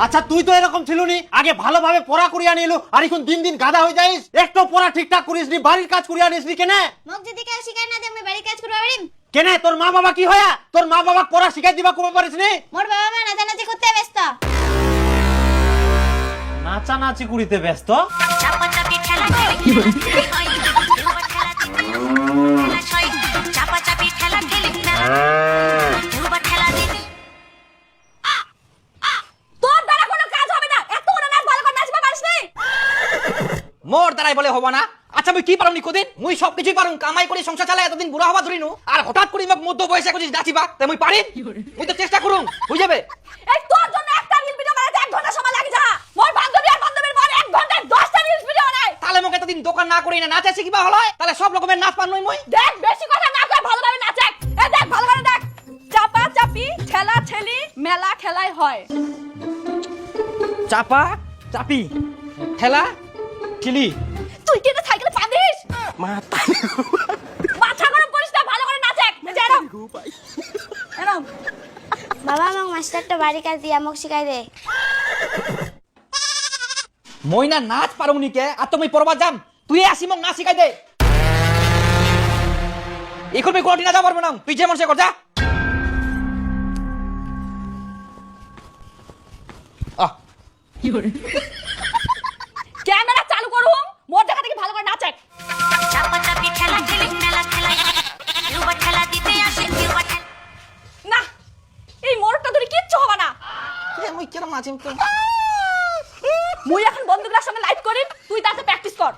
আচ্ছা তুই তো এরকম ছিলুনি, আগে ভালোভাবে পড়া করিয়া নিলু, আর এখন দিন দিন গাধা হয়ে যাইস। একটু পড়া ঠিকঠাক করিসনি, বাড়ির কাজ করিয়া নিসনি কেনে? মোক যদি কেউ শিখাই না দে আমি বাড়ির কাজ করতে পারিম কেনে? তোর মা বাবা কি হয়া তোর মা বাবা পড়া শিখাই দিবা কবে পারিসনি? মোর বাবা মা নাচানাচি করতে ব্যস্ত। নাচানাচি করিতে ব্যস্ত? চাপাচাপি ঠেলা ঠেলি চাপাচাপি ঠেলা ঠেলি দুবার ঠেলা দিবি। তোর দ্বারা কোনো কাজ হবে না, এত মনে নাচ ভালো করে নাচবা পারিস নি? মোর দ্বারাই বলে হবা না? আচ্ছা মুই কি পারুনি কদিন? মুই সব কিছুই পারুম, কামাই করে সংসার চালাই এতদিন বুড়া হবা ধরিনু, আর হঠাৎ করে মোক মধ্য বয়সে কইছিস নাচিবা, তাই মুই পারি? মুই তো চেষ্টা করুম, হই যাবে। এই তোর জন্য একটা রিল ভিডিও বানাতে 1 ঘন্টা সময় লাগে যা। মোর বান্ধবী আর বান্ধবীর পর 1 ঘন্টায় 10টা রিল ভিডিও বানায়। তাহলে মোক এতদিন দোকান না করি না নাচে শিখিবা হলো, তাহলে সব রকমের নাচ পারনই মুই। দেখ বেশি কথা না কই ভালোভাবে নাচে। এই দেখ ভালো করে দেখ। চাপা চাপি ঠেলা ঠেলি মেলা খেলাই হয়। চাপা চাপি ঠেলা ঠেলি। তুই কি না সাইকেলে পাদিস? মাথা গরম করিস না, ভালো করে নাচে। এরম এরম। বাবা আমাক মাস্টারটা বাড়ির কাজ দিয়া মোক শিখাই দে। মই না নাচ পারুনি কে, আর তুমি পড়বা যাম, তুই আসি মোক নাচ শিখাই দে। এখন মই কোনটি না যাব পারবো না, তুই যে মন সে কর যা। আহ ক্যামেরা চালু করুম, মোর দেখা দেখি ভালো করে নাচে। চাপাচাপি ঠেলা ঠেলি মেলা খেলা দুবার ঠেলা দিতে আসে দুবার ঠেলা। না এই মোরটা ধরে কিচ্ছু হবে না। মুই কেরম নাচিম তো? মুই এখন বন্ধুগুলোর সঙ্গে লাইভ করি, তুই তাতে প্র্যাকটিস কর।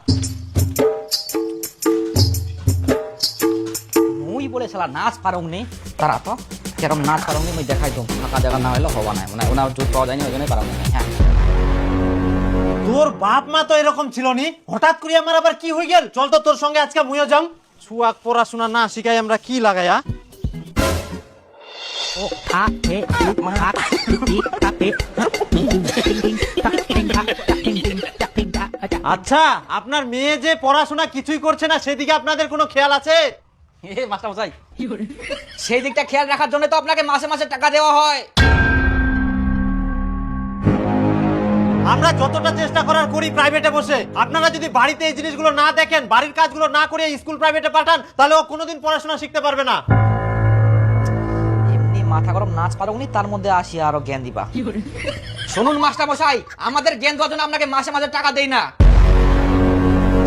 মুই বলে শালা নাচ পারুনি, তারা তো কেরম নাচ পারুনি মুই দেখাই তো, ফাঁকা জায়গা না হইলে হবা না, মানে ওনা জোর পাওয়া যায়নি, ওই জন্যই পারুনি। হ্যাঁ তোর বাপ মা তো এরকম ছিল নি, হঠাৎ করে আমার আবার কি হয়ে গেল? চল তো তোর সঙ্গে আজকে মুইও যাম। ছুয়াক পড়াশোনা না শিখাই আমরা কি লাগাইয়া? ও আ এ উ আ ই তা এ আচ্ছা আপনার মেয়ে যে পড়াশোনা কিছুই করছে না, সেদিকে আপনাদের কোনো খেয়াল আছে? এ মাস্টার মশাই, সেই দিকটা খেয়াল রাখার জন্য তো আপনাকে মাসে মাসে টাকা দেওয়া হয়। আমরা যতটা চেষ্টা করার করি প্রাইভেটে বসে, আপনারা যদি বাড়িতে এই জিনিসগুলো না দেখেন, বাড়ির কাজগুলো না করে স্কুল প্রাইভেটে পাঠান, তাহলে ও কোনোদিন পড়াশোনা শিখতে পারবে না। এমনি মাথা গরম নাচ পারুনি, তার মধ্যে আসি আরো জ্ঞান দিবা। শুনুন মাস্টার মশাই, আমাদের জ্ঞান দেওয়ার জন্য আপনাকে মাসে মাসে টাকা দেই না,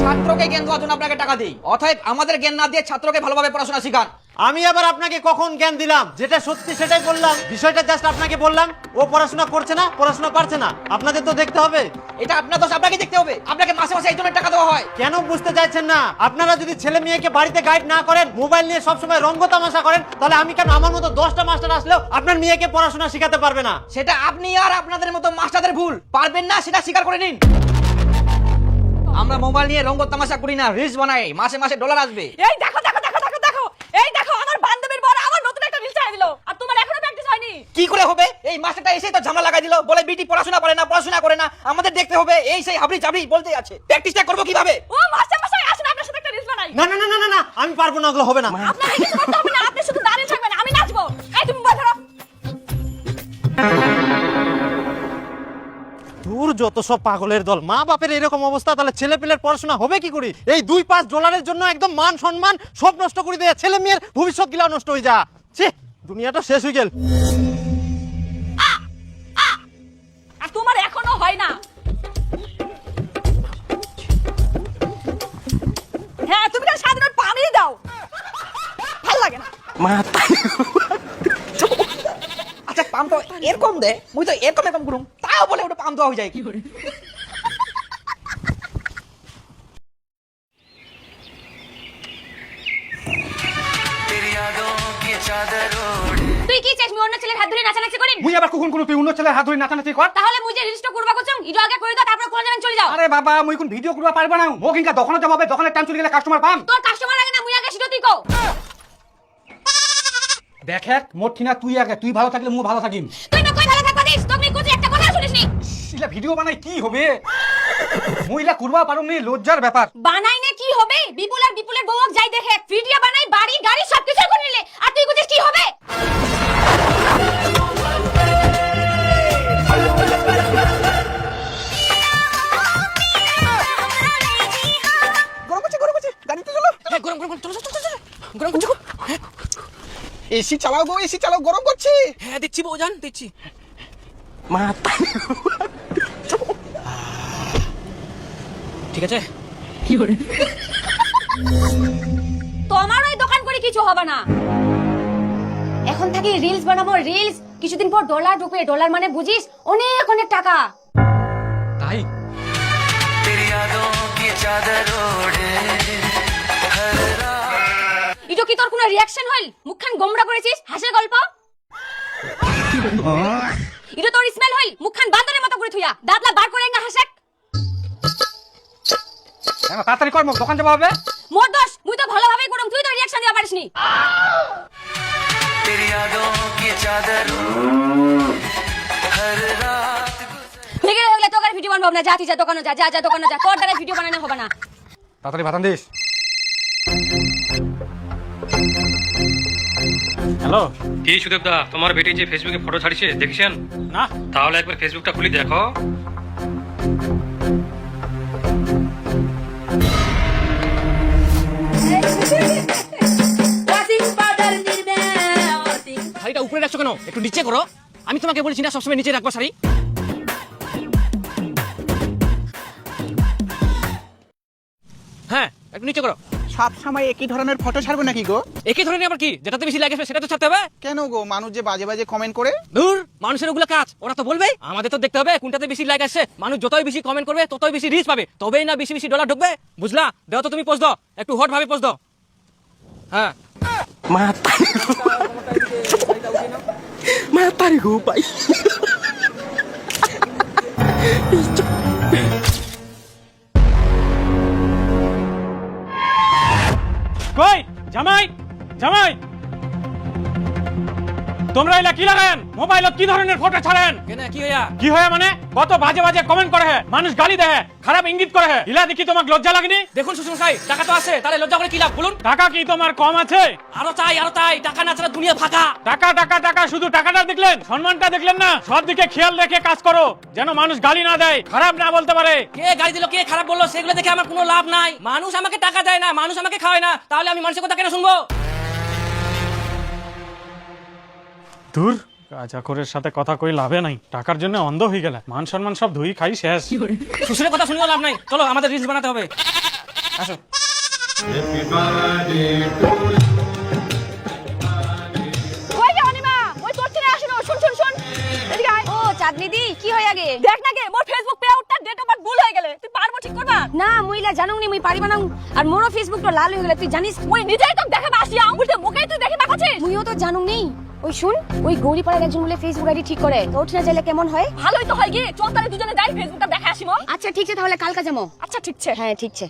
ছাত্রকে জ্ঞান দেওয়ার জন্য আপনাকে টাকা দেই। অতএব আমাদের জ্ঞান না দিয়ে ছাত্রকে ভালোভাবে পড়াশোনা শিখান। আমি আবার আপনাকে কখন জ্ঞান দিলাম? যেটা সত্যি সেটাই বললাম, বিষয়টা জাস্ট আপনাকে বললাম। ও পড়াশোনা করছে না, পড়াশোনা পারছে না, আপনাদের তো দেখতে হবে। এটা আপনার দোষ, আপনাকে দেখতে হবে। আপনাকে মাসে মাসে এই জন্য টাকা দেওয়া হয়। কেন বুঝতে চাইছেন না? আপনারা যদি ছেলে মেয়েকে বাড়িতে গাইড না করেন, মোবাইল নিয়ে সবসময় রঙ্গ তামাশা করেন, তাহলে আমি কেন আমার মতো 10টা মাস্টার আসলেও আপনার মেয়েকে পড়াশোনা শিখাতে পারবে না? সেটা আপনি আর আপনাদের মতো মাস্টারদের ভুল, পারবেন না সেটা স্বীকার করে নিন। আমরা মোবাইল নিয়ে রঙ্গ তামাশা করি না, রিলস বানাই, মাসে মাসে ডলার আসবে। এই দেখো দেখো দেখো দেখো দেখো, এই দেখো আমার বান্ধবীর বড় আমার নতুন একটা রিল চাই দিল, আর তোমার এখনো প্র্যাকটিস হয়নি। কি করে হবে? এই মাস্টারটা এসেই তো ঝামেলা লাগাই দিল, বলে বিটি পড়াশোনা করে না, পড়াশোনা করে না, আমাদের দেখতে হবে, এই সেই হাবড়ি চাবড়ি বলতে আছে। প্র্যাকটিসটা করব কিভাবে? ও মাস্টার মশাই আসুন আপনার সাথে একটা রিলস বানাই। না না না না না না, আমি পারবো না, ওগুলো হবে না। আপনাকে কিছু করতে হবে না, আপনি শুধু দাঁড়িয়ে থাকবেন, আমি নাচবো। এই তুমি বল ধরো। দূর যত সব পাগলের দল। মা বাপের এরকম অবস্থা, তাহলে ছেলে পেলের পড়াশোনা হবে কি করে? এই 2-5 ডলারের জন্য একদম মান সম্মান সব নষ্ট করে দেয়, ছেলে মেয়ের ভবিষ্যৎ গিলা নষ্ট হয়ে যা। ছি, দুনিয়াটা শেষ হয়ে গেল। আর তোমার এখনো হয় না। হ্যাঁ তুমি তো সাধারণ পানি দাও, ভালো লাগে না। আচ্ছা পাম তো এরকম দে, মুই তো এরকম এরকম করুম, তাও বলে ওটা পাম দেওয়া হয়ে যায়। তুই কি চাস? অন্য ছেলের হাত ধরে নাচানাচি করিম? মুই আবার কখন কোন তুই অন্য ছেলে হাত ধরে নাচানাচি কর? তাহলে মুই যে রিলসটা করবা কছম, ইডো আগে করে দাও, তারপর কোন জায়গায় চলে যাও। আরে বাবা মুই কোন ভিডিও করবা পারবা না, মোক ইনকা দোকানে যাব হবে, দোকানের টাইম চলে গেলে কাস্টমার পাম। তোর কাস্টমার লাগে না, মুই আগে সেটা তুই কও। দেখে মোর ঠিনা তুই আগে, তুই ভালো থাকলে মু ভালো থাকিম। তুই না কই ভালো থাকবা দিস, তুমি কোজি একটা কথা শুনিসনি? ইলা ভিডিও বানাই কি হবে? মুইলা করবা পারুম নি, লজ্জার ব্যাপার। বানাই না কি হবে? বিপুল আর বিপুলের বউক যাই দেখে ভিডিও বানাই, বাড়ি গাড়ি সবকিছু করে নিলে, আর তুই কোজিস কি হবে? এসি চালাও গো, এসি চালাও, গরম করছে। হ্যাঁ দিচ্ছি বৌজান দিচ্ছি। ঠিক আছে। তোমার ওই দোকান করে কিছু হবে না। এখন থাকি রিলস বানাবো, রিলস। কিছুদিন পর ডলার ঢুকবে, ডলার মানে বুঝিস অনেক অনেক টাকা। তাই ইটো কি তোর কোনো রিয়াকশন হইল? মুখখান গোমরা করেছিস, হাসির গল্প। ইটো তোর স্মেল হইল? মুখখান বান্দরের মতো করে থুইয়া দাঁতলা বার করে না হাসেক। তাড়াতাড়ি কর, দোকান যাবো হবে। মোর দোষ, মুই তো ভালোভাবেই করম, তুই তো রিয়াকশন দিবা পারিসনি। ভেগে গেলে তোর ভিডিও বানাবো না। যা তুই যা দোকানে যা, যা যা দোকানে যা, তোর দ্বারা ভিডিও বানানো হবে না। তাড়াতাড়ি বাতান দিস। হ্যালো, কি সুদেব দা, তোমার বেটি যে ফেসবুকে ফটো ছাড়িছে দেখেছেন? না তাহলে একবার ফেসবুকটা খুলে দেখো। শাড়িটা উপরে রাখছো কেন? একটু নিচে করো। আমি তোমাকে বলেছি না সবসময় নিচে রাখবো শাড়ি। হ্যাঁ একটু নিচে করো। সব সময় একই ধরনের ফটো ছাড়বো নাকি গো? একই ধরনের আবার কি? যেটাতে বেশি লাগে সেটা তো ছাড়তে হবে। কেন গো, মানুষ যে বাজে বাজে কমেন্ট করে। দূর, মানুষের ওগুলো কাজ, ওরা তো বলবেই। আমাদের তো দেখতে হবে কোনটাতে বেশি লাইক আসছে। মানুষ যতই বেশি কমেন্ট করবে ততই বেশি রিচ পাবে, তবেই না বেশি বেশি ডলার ঢুকবে। বুঝলা? দাও তো তুমি পোস্ট দাও, একটু হট ভাবে পোস্ট দাও। হ্যাঁ কই জামাই, জামাই তোমরা এলা কি লাগান? মোবাইলত কি ধরনের ফটো ছাড়েন? কেন কি হইয়া? কি হয় মানে কত বাজে বাজে কমেন্ট করে, মানুষ গালি দেয়, খারাপ ইঙ্গিত করে। ইলা দেখি তোমাকে লজ্জা লাগেনি? দেখুন শ্বশুর মশাই, টাকা তো আছে, তাহলে লজ্জা করে কি লাভ বলুন? টাকা কি তোমার কম আছে? আরো চাই, আরো চাই। টাকা না ছাড়া দুনিয়া ফাঁকা। টাকা টাকা টাকা, শুধু টাকাটা দেখলেন, সম্মানটা দেখলেন না? সব দিকে খেয়াল রেখে কাজ করো, যেন মানুষ গালি না দেয়, খারাপ না বলতে পারে। কে গালি দিল, কে খারাপ বললো, সেগুলো দেখে আমার কোনো লাভ নাই। মানুষ আমাকে টাকা দেয় না, মানুষ আমাকে খাওয়ায় না, তাহলে আমি মানুষের কথা কেন শুনবো? দূর, গাঁজাখোরের সাথে কথা কই লাভে নাই, টাকার জন্য অন্ধ হয়ে গেলে মান সম্মান সব ধুই খাই শেষ। শ্বশুরের কথা শুনেও লাভ নাই। চলো আমাদের রিলস বানাতে হবে, আসো। ওই যে অনিমা, ওই তোর ছেলে আসেনো, শুন শুন শুন, এদিকে আয়। ও চাঁদনি দি, কি হয়ে আগে? দেখ না গে, মোর ফেসবুক পেআউটটা ডেট অফ বার্থ ভুল হয়ে গেলে, তুই পারবো ঠিক করবা? না মুইলা জানুম নি, মুই পারিবা না। আর মোরও ফেসবুক তো লাল হয়ে গেলে, তুই জানিস? ওই নিজেই তো দেখে আসি, আঙুলতে মুখেই তুই দেখে দেখাচ্ছিস। মুইও তো জানুম নি। ওই শুন, ওই গৌরীপাড়ার একজন বলে ফেসবুক আইডি ঠিক করে, তো ওঠে না চাইলে কেমন হয়? ভালোই তো হয় গে, চল তাহলে দুজনে যাই ফেসবুকটা দেখে আসি মো। আচ্ছা ঠিক আছে, তাহলে কালকে যাবো। আচ্ছা ঠিক আছে। হ্যাঁ ঠিক আছে।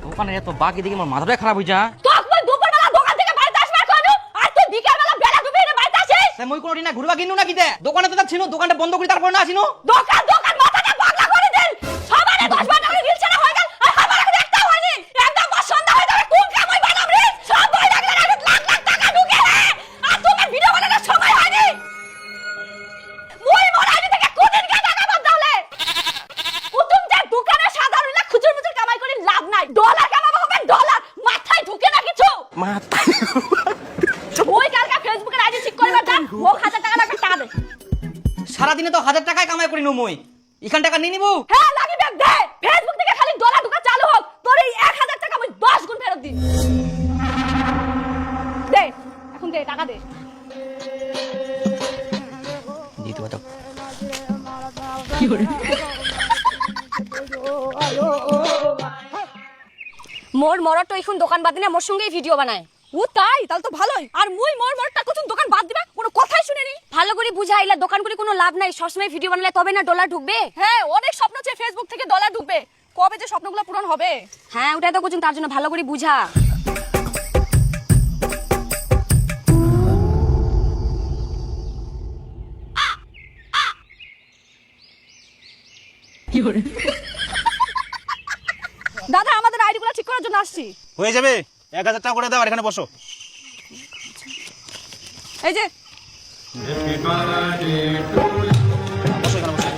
দোকানে এত বাকি দেখি আমার মাথাটাই খারাপ হয়ে যা। তখন দুপুরবেলা দোকান থেকে বাড়িতে আসবে কেন? আর তুই বিকালবেলা বেলা ডুবে এনে বাড়িতে আসিস? মই কোনো দিন ঘুরবা কিনু না কিতে? দোকানে তো ছিল, দোকানটা বন্ধ করে তারপর না আসিনো। দোকান দোকান মাথাটা পাগলা করে দেন। সবারে 10 বার করে রিল ছাড়া হয়ে গেল, আর আমার এখন একটা হয়নি। একদম সন্ধ্যা হয়ে যাবে, কোন কাম হই বানাম রে? সব বই লাগলে লাখ লাখ টাকা ঢুকে রে। আর তোমার ভিডিও বানানোর সময় হয়নি। মুই মোর আইডি থেকে কোটির টাকা কামাব তাহলে। কুতুম যে দোকানে সাধারণ লাখ খুচুর মুচুর কামাই করে লাভ নাই। ডলার কামাবো হবে ডলার, মাথায় ঢুকে না কিছু। ওই কালকা ফেসবুকের আইডি ঠিক করবে যা, ও 1000 টাকা লাগবে, টাকা দে। সারাদিনে তো 1000 টাকায় কামাই করি নো মই। এখান টাকা নিয়ে নিবো। হ্যাঁ লাগি ব্যাগ দে। ফেসবুক থেকে খালি ডলার ঢোকা চালু হোক, তোর এই 1000 টাকা আমি 10 গুণ ফেরত দিই। দে, এখন দে, টাকা দে। দিতে পারো। মোর মরট তো এখন দোকান বাদ দিনা মোর সঙ্গেই ভিডিও বানায়। ও তাই, তাহলে তো ভালোই। আর মুই মোর মোরটা কতদিন দোকান বাদ দিবা, কোনো কথাই শুনিনি। ভালো করে বুঝাইলা, দোকান করে কোনো লাভ নাই, সবসময় ভিডিও বানালে তবে না ডলার ঢুকবে। হ্যাঁ, অনেক স্বপ্ন আছে ফেসবুক থেকে ডলার ঢুকবে, কবে যে স্বপ্নগুলো পূরণ হবে? হ্যাঁ ওটাই তো কুচুন, তার জন্য ভালো করে বুঝা। দাদা আমাদের আইডিগুলো ঠিক করার জন্য আসছি। হয়ে যাবে, 1000 টাকা করে দাও, আর এখানে বসো। এই যে বসো, এখানে বসো।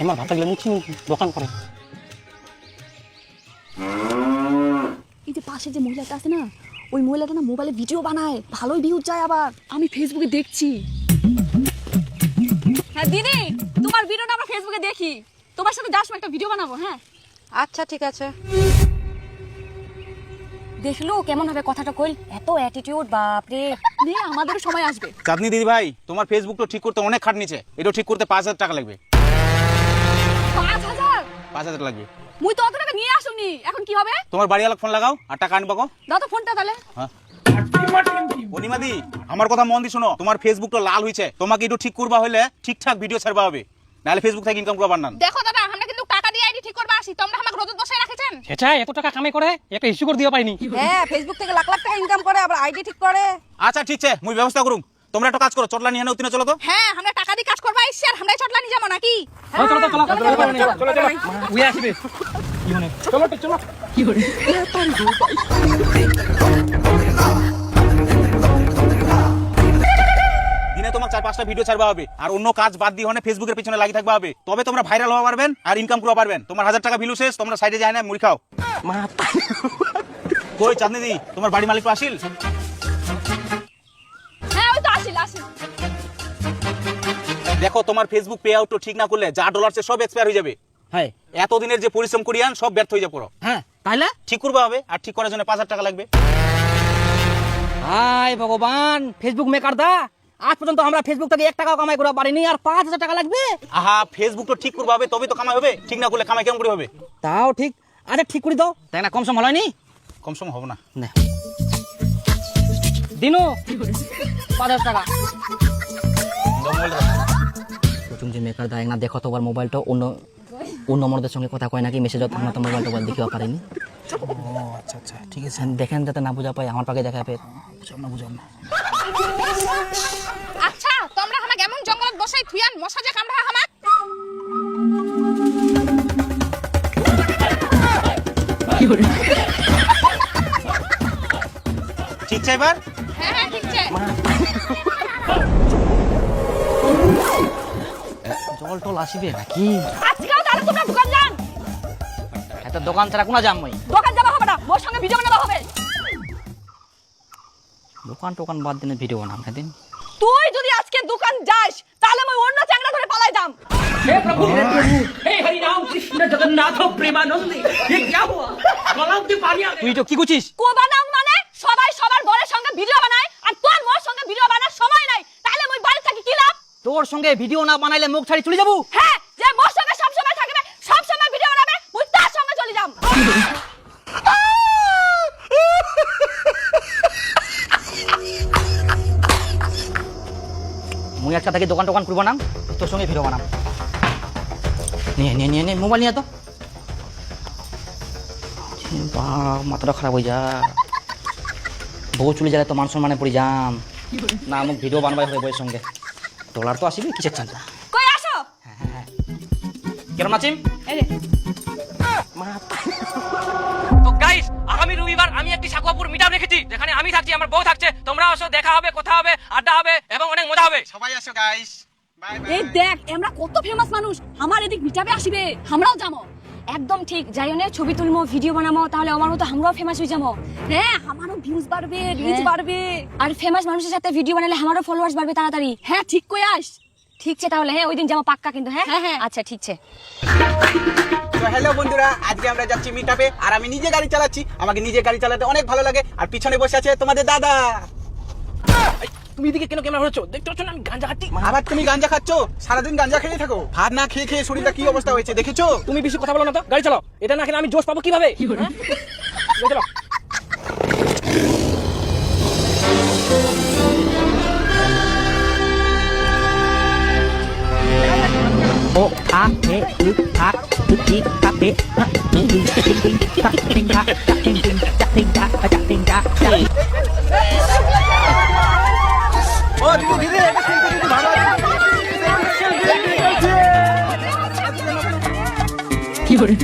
আমার ভাতা গেলে মুখি দোকান করে। এই যে পাশে যে মহিলাটা আছে না, ওই মহিলাটা না মোবাইলে ভিডিও বানায়, ভালোই ভিউজ যায়। আবার আমি ফেসবুকে দেখছি। হ্যাঁ দিদি, তোমার ভিডিওটা আমরা ফেসবুকে দেখি, তোমার সাথে যাস একটা ভিডিও বানাবো। হ্যাঁ আচ্ছা ঠিক আছে। দেখলো কেমন হবে কথাটা কইল, এত অ্যাটিটিউড, বাপরে। নে, আমাদেরও সময় আসবে। চাঁদনি দিদি ভাই, তোমার ফেসবুকটা ঠিক করতে অনেক খাট নিচে, এটা ঠিক করতে 5,000 টাকা লাগবে। 5,000? 5,000 লাগবে। মুই তো অত টাকা নিয়ে আসুনি, এখন কি হবে? তোমার বাড়িওয়ালা ফোন লাগাও আর টাকা আনবাকো। দাও তো ফোনটা তাহলে। হ্যাঁ অনিমাদি, আমার কথা মন দি শোনো, তোমার ফেসবুকটা লাল হইছে, তোমাকে একটু ঠিক করবা হলে ঠিকঠাক ভিডিও ছাড়বা হবে, নাহলে ফেসবুক থেকে ইনকাম করবা না। দেখো দাদা, আমরা কিন্তু টাকা দিয়ে আইডি ঠিক করবা আসি, তোমরা আমাকে রোদত বসায় রাখেছেন। সেটা এত টাকা কামাই করে একটা ইস্যু করে দিও পাইনি। হ্যাঁ, ফেসবুক থেকে লাখ লাখ টাকা ইনকাম করে, আবার আইডি ঠিক করে। আচ্ছা ঠিক আছে, মুই ব্যবস্থা করুম। তোমরা একটা কাজ করো, চটলা নিয়ে নাও, উতিনে চলো তো। হ্যাঁ, আমরা টাকা দিয়ে কাজ করবা আইছি, আর আমরা চটলা নিয়ে যাবো নাকি? চলো চলো চলো চলো চলো উই আসবে কি মানে চলো চলো কি করে দিনে তোমার 4-5টা ভিডিও ছাড়বা হবে, আর অন্য কাজ বাদ দিয়ে হনে ফেসবুকের পিছনে লাগি থাকবা হবে, তবে তোমরা ভাইরাল হওয়া পারবেন আর ইনকাম করতে পারবেন। তোমার 1000 টাকা ভিউ শেষ, তোমরা সাইডে যায় না মুড়ি খাও। কই চাঁদনি দি, তোমার বাড়ি মালিক তো আসিল? হ্যাঁ, ওই তো আসিল আসিল। দেখো, তোমার ফেসবুক পে আউট ঠিক না করলে যা ডলার সে সব এক্সপায়ার হয়ে যাবে। হ্যাঁ এতদিনের যে পরিশ্রম করিয়ান সব ব্যর্থ হয়ে যাবে। হ্যাঁ, তাইলে ঠিক করবা হবে, আর ঠিক করার জন্য 5,000 টাকা লাগবে। হাই ভগবান, ফেসবুক মেকার দা, আজ পর্যন্ত আমরা ফেসবুক থেকে 1 টাকাও কামাই করতে পারিনি, আর 5,000 টাকা লাগবে। আহা, ফেসবুক তো ঠিক করবা হবে, তবে তো কামাই হবে, ঠিক না করলে কামাই কেমন করে হবে? তাও ঠিক। আরে ঠিক করে দাও, তাই না? কম সম হয়নি? কম সম হবে না। দিনু 5,000 টাকা। তুমি যে মেকার দায় না, দেখো তো ওর মোবাইলটা অন্য মরদের সঙ্গে কথা কয় নাকি, মেসেজ আমরা তো মোবাইলটা দেখিও পারিনি। ও আচ্ছা আচ্ছা, ঠিক আছে। দেখেন যাতে না বুঝা পাই, আমার পাকে দেখাবে বুঝাম না। আচ্ছা, তোমরা আমাকে এমন জঙ্গলত বসাই থুয়ান, মশা যে কামড়া আমাক। ঠিক আছে এবার? হ্যাঁ হ্যাঁ, ঠিক আছে। জল টল আসবে নাকি? আজকেও তাহলে তোমরা দোকান যান। এত দোকান ছাড়া কোনা যাম মই? দোকান যাওয়া হবে না, মোর সঙ্গে ভিডিও বানাবা হবে। দোকান টোকান বাদ দিনে ভিডিও বানাম না দিন। তুই যদি আজকে দোকান যাস, তাহলে আমি অন্য চ্যাংড়া ধরে পালাই দাম। তুই তো কি করছিস? কো বানাম মানে সবাই সবার বরের সঙ্গে ভিডিও বানায়, আর তোর মোর সঙ্গে ভিডিও বানার সময় নাই, তাহলে আমি বাড়ি থাকি কি লাভ? তোর সঙ্গে ভিডিও না বানাইলে মুখ ছাড়ি চলে যাবো। হ্যাঁ, যে মোর সঙ্গে সব সময় থাকবে, সব সময় ভিডিও বানাবে, মুই তার সঙ্গে চলে যাম। মুই আজকে থেকে দোকান টোকান করবো না, তোর সঙ্গে ভিডিও বানাম। নিয়ে মোবাইল নিয়ে তো। মাথাটা খারাপ হয়ে যা, বউ চলে গেলে তো মান সম্মানে পড়ে যাম না, মোক ভিডিও বানবাই হবে বউয়ের সঙ্গে। ডলার তো আসবে, কিসের চিন্তা। কই আসো? কেরম নাচিম? এই রে, তো গাইস, আগামী রবিবার আমি একটি সাকুয়াপুর মিটআপ রেখেছি, যেখানে আমি থাকছি, আমার বউ থাকছে। তোমরা আসো, দেখা হবে, কথা হবে, আড্ডা হবে এবং অনেক মজা হবে। সবাই আসো গাইস, বাই বাই। এই দেখ, আমরা কত ফেমাস মানুষ, আমার এদিক মিটাবে আসবে, আমরাও যাবো। একদম ঠিক, যাইও না, ছবি তুলবো, ভিডিও বানাবো, তাহলে আমার মতো আমরাও ফেমাস হয়ে যাবো। হ্যাঁ, আমারও ভিউজ বাড়বে, রিচ বাড়বে। আর ফেমাস মানুষের সাথে ভিডিও বানালে আমারও ফলোয়ার্স বাড়বে তাড়াতাড়ি। হ্যাঁ, ঠিক কই আস। ঠিক আছে তাহলে, হ্যাঁ ওই দিন যাবো পাক্কা কিন্তু। হ্যাঁ হ্যাঁ, হ্যাঁ। আচ্ছা ঠিক আছে। তো হ্যালো বন্ধুরা, আজকে আমরা যাচ্ছি মিটআপে, আর আমি নিজে গাড়ি চালাচ্ছি। আমাকে নিজে গাড়ি চালাতে অনেক ভালো লাগে, আর পিছনে বসে আছে তোমাদের দাদা। তুমি এদিকে কেন ক্যামেরা ধরছো? দেখতে পাচ্ছ না আমি গাঁজা খাচ্ছি? আবার তুমি গাঞ্জা খাচ্ছো? সারাদিন গাঞ্জা খেয়ে থাকো, ভাত না খেয়ে খেয়ে শরীরটা কি অবস্থা হয়েছে দেখেছো? তুমি বেশি কথা বলো না তো, গাড়ি চালাও। এটা না খেলে আমি জোশ পাবো কিভাবে? হ্যাঁ? গাড়ি চালাও। ও আ এ উ আ উ ই কা এ আ উ ই কা টিং কা টিং টিং টিং কা টিং কা। ও দিদি দিদি, এটা ঠিক দিদি, ভালো আছে? কি করে?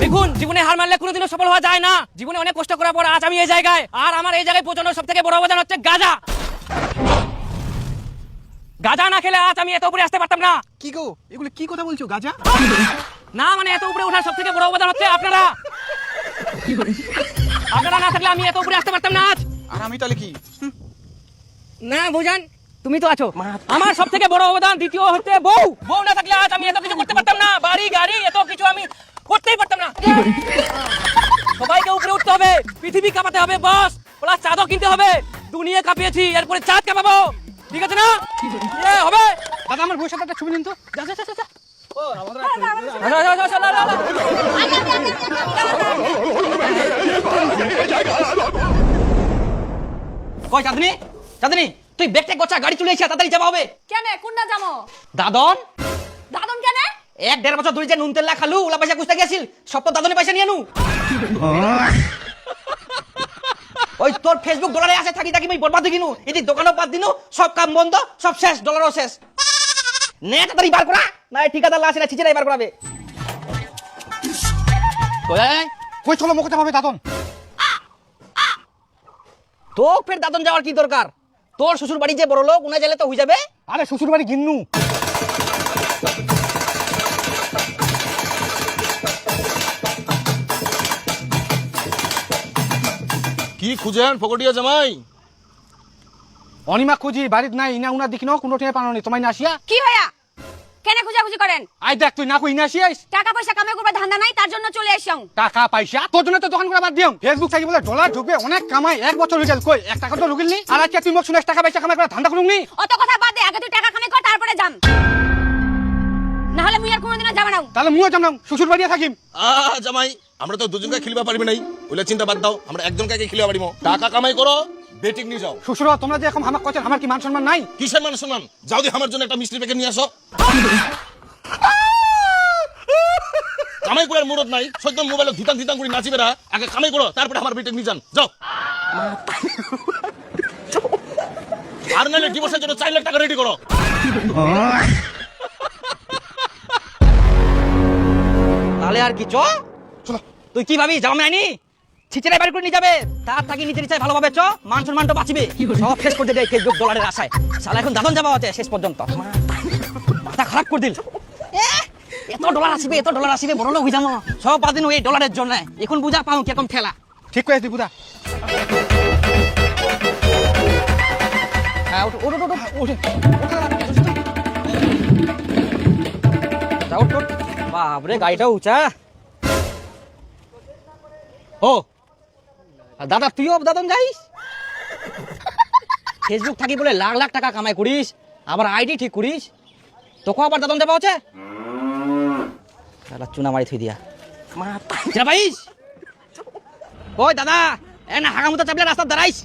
দেখুন, জীবনে হার মানলে কোনো কোনোদিনও সফল হওয়া যায় না। জীবনে অনেক কষ্ট করার পর আজ আমি এই জায়গায়, আর আমার এই জায়গায় পৌঁছানোর সব থেকে বড় অবদান হচ্ছে গাঁজা। গাঁজা না খেলে আজ আমি এত উপরে আসতে পারতাম না। কি গো এগুলো কি কথা বলছো গাজা? না মানে এত উপরে ওঠার সব থেকে বড় অবদান হচ্ছে আপনারা। আপনারা না থাকলে আমি এত উপরে আসতে পারতাম না আজ। আর আমি তাহলে কি? না বুঝান, তুমি তো আছো। আমার সব থেকে বড় অবদান দ্বিতীয় হচ্ছে বউ। বউ না থাকলে আজ আমি এত কিছু করতে পারতাম না। বাড়ি গাড়ি এত কিছু আমি করতেই পারতাম না। সবাইকে উপরে উঠতে হবে, পৃথিবী কাঁপাতে হবে বস, প্লাস চাঁদও কিনতে হবে। দুনিয়া কাঁপিয়েছি, এরপরে চাঁদ কাঁপাবো, ঠিক আছে না? হবে দাদা আমার বউয়ের সাথে একটা ছবি নিন তো। যা যা যা যা। আসো, আসো, আসো, আসো, লা, লা, লা। কই চাঁদনি, চাঁদনি তুই ব্যাগটা গোছা, গাড়ি চলে এসে তাড়াতাড়ি যাওয়া হবে। কেন কোনটা যাবো? দাদন দাদন কেন? 1-1.5 বছর ধরে যে নুন তেল খালু ওলা পয়সা খুঁজতে গেছিল, সব তো দাদনে পয়সা নিয়ে নু। ওই তোর ফেসবুক ডলারে আসে থাকি থাকি মই বরবাদ হয়ে গিনু, এদি দোকানও বাদ দিনু, সব কাম বন্ধ, সব শেষ, ডলারও শেষ। নে তাড়াতাড়ি বার করা, না ঠিকাদার লাসে না চিচিরাই বার করাবে। কই চলো মুখতে পাবে দাদন। তো ফের দাদন যাওয়ার কি দরকার? তোর শ্বশুর বাড়ি যে বড় লোক, উনা গেলে তো হয়ে যাবে। আরে শ্বশুর বাড়ি গিন্নু। কি খুঁজেন ফকটিয়া জামাই? অনিমা খুঁজি বাড়িত নাই, ইনা উনা দেখি ন কোনো ঠেয়ে পানো নি তোমায় না আসিয়া। কি হইয়া কেন খুঁজাখুঁজি করেন? আই দেখ তুই না কই ইনা আসিয়াইস। টাকা পয়সা কামাই করবার ধান্দা নাই, তার জন্য চলে আসং। টাকা পয়সা তোর জন্য তো দোকান করা বাদ দিও। ফেসবুক থাকি বলে ডলার ঢুকবে অনেক কামাই, 1 বছর হয়ে গেল কই 1 টাকা তো ঢুকিলনি। আর আজকে তুই মোক শুনেছ টাকা পয়সা কামাই করা ধান্দা করুমনি। অত কথা বাদ দে, আগে তুই টাকা কামাই কর তারপরে যাম, না হলে মুই আর কোনোদিনও যাব না। তাহলে মুও যাম না, শ্বশুর বাড়ি থাকিম। জামাই আমরা তো দুজনকে খেলিবা পারবি নাই, ওইলা চিন্তা বাদ দাও, আমরা একজনকে খেলিবা পারিমো। টাকা কামাই করো, বেটিং নিয়ে যাও। শ্বশুর তোমরা যে এখন হামাক কইছেন, আমার কি মান সম্মান নাই? কিসের মান সম্মান? যাও দি আমার জন্য একটা মিষ্টি প্যাকেট নিয়ে আসো। কামাই করার মুরত নাই, সদ্য মোবাইলে ধিতাং ধিতাং করে নাচিবে না, আগে কামাই করো তারপরে আমার বেটিং নিয়ে যান, যাও। আর নাহলে ডিভোর্সের জন্য 4 লাখ টাকা রেডি করো। তাহলে আর কি চ চলো। তুই কি ভাবি জামাই আইনি ছিচড়াই বাড়ি করে নিয়ে যাবে? তার থাকি নিজের ইচ্ছায় ভালোভাবে চ, মান সম্মান তো বাঁচিবে। সব শেষ করে দেয় ফেসবুক ডলারের আশায়। শালা এখন দাদন যাওয়া হচ্ছে শেষ পর্যন্ত, মাথা খারাপ করে দিল। এত ডলার আসবে, এত ডলার আসবে, বড় লোক হয়ে যাবো। সব বাদ দিন এই ডলারের জন্য। এখন বুঝা পাও কিরকম ঠেলা। ঠিক কইছিস বুদা। হ্যাঁ ওঠ ওঠ ওঠ ওঠ ওঠ। বাপরে গাড়িটা উঁচা। ও দাদা তুইও দাদন যাইস? ফেসবুক থাকি বলে লাখ লাখ টাকা কামাই করিস, আবার আইডি ঠিক করিস, তোকে আবার দাদন যাবা হচ্ছে? চুনা মারি থই দিয়া ভাইস। ওই দাদা এ না হাগামুতা চাপলে রাস্তা দাঁড়াইস।